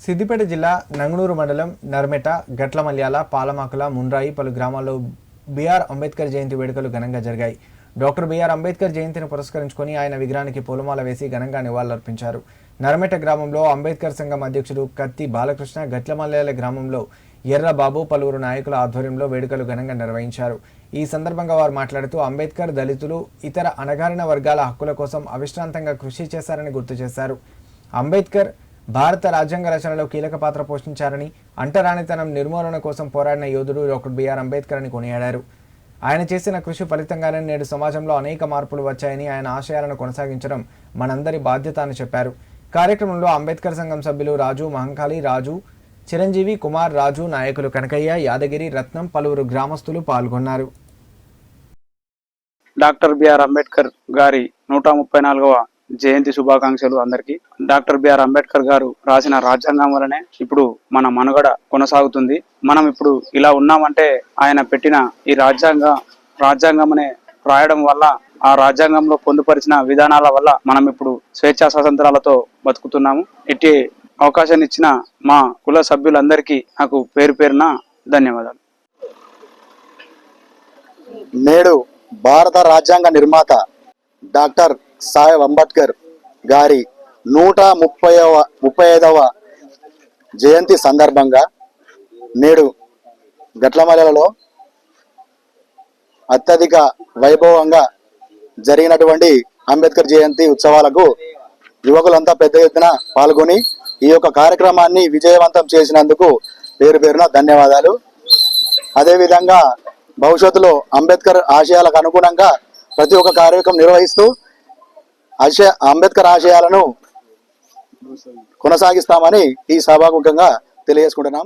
సిద్దిపేట జిల్లా నంగనూరు మండలం నర్మెట, గట్లమల్యాల, పాలమాకుల, మున్రాయి పలు గ్రామాల్లో బిఆర్ అంబేద్కర్ జయంతి వేడుకలు ఘనంగా జరిగాయి. డాక్టర్ బిఆర్ అంబేద్కర్ జయంతిని పురస్కరించుకొని ఆయన విగ్రహానికి పూలమాల వేసి ఘనంగా నివాళులర్పించారు. నర్మెట గ్రామంలో అంబేద్కర్ సంఘం అధ్యక్షుడు కత్తి బాలకృష్ణ, గట్లమల్యాల గ్రామంలో ఎర్రబాబు పలువురు నాయకుల ఆధ్వర్యంలో వేడుకలు ఘనంగా నిర్వహించారు. ఈ సందర్భంగా వారు మాట్లాడుతూ అంబేద్కర్ దళితులు, ఇతర అణగారిన వర్గాల హక్కుల కోసం అవిశ్రాంతంగా కృషి చేశారని గుర్తు చేశారు. అంబేద్కర్ భారత రాజ్యాంగ రచనలో కీలక పాత్ర పోషించారని, అంటరానితనం నిర్మూలన కోసం పోరాడిన యోధుడు డాక్టర్ బిఆర్ అంబేద్కర్ అని కొనియాడారు. ఆయన చేసిన కృషి ఫలితంగానే నేడు సమాజంలో అనేక మార్పులు వచ్చాయని, ఆయన ఆశయాలను కొనసాగించడం మనందరి బాధ్యత అని చెప్పారు. కార్యక్రమంలో అంబేద్కర్ సంఘం సభ్యులు రాజు, మహంకాళి రాజు, చిరంజీవి, కుమార్, రాజు, నాయకులు కనకయ్య, యాదగిరి, రత్నం, పలువురు గ్రామస్తులు పాల్గొన్నారు. డాక్టర్ బిఆర్ అంబేద్కర్ గారి 134వ జయంతి శుభాకాంక్షలు అందరికీ. డాక్టర్ బిఆర్ అంబేద్కర్ గారు రాసిన రాజ్యాంగం వలనే ఇప్పుడు మన మనుగడ కొనసాగుతుంది. మనం ఇప్పుడు ఇలా ఉన్నామంటే ఆయన పెట్టిన ఈ రాజ్యాంగం అనే రాయడం వల్ల, ఆ రాజ్యాంగంలో పొందుపరిచిన విధానాల వల్ల మనం ఇప్పుడు స్వేచ్ఛా స్వాతంత్రాలతో బతుకుతున్నాము. ఇట్టి అవకాశాన్ని ఇచ్చిన మా కుల సభ్యులందరికీ నాకు పేరు పేరున ధన్యవాదాలు. నేడు భారత రాజ్యాంగ నిర్మాత డాక్టర్ సాహెబ్ అంబేద్కర్ గారి 135వ జయంతి సందర్భంగా నేడు గట్లమల్లలో అత్యధిక వైభవంగా జరిగినటువంటి అంబేద్కర్ జయంతి ఉత్సవాలకు యువకులంతా పెద్ద ఎత్తున పాల్గొని ఈ యొక్క కార్యక్రమాన్ని విజయవంతం చేసినందుకు పేరు పేరున ధన్యవాదాలు. అదేవిధంగా భవిష్యత్తులో అంబేద్కర్ ఆశయాలకు అనుగుణంగా ప్రతి ఒక్క కార్యక్రమం నిర్వహిస్తూ అంబేద్కర్ ఆశయాలను కొనసాగిస్తామని ఈ సభాముఖంగా తెలియజేసుకుంటున్నాం.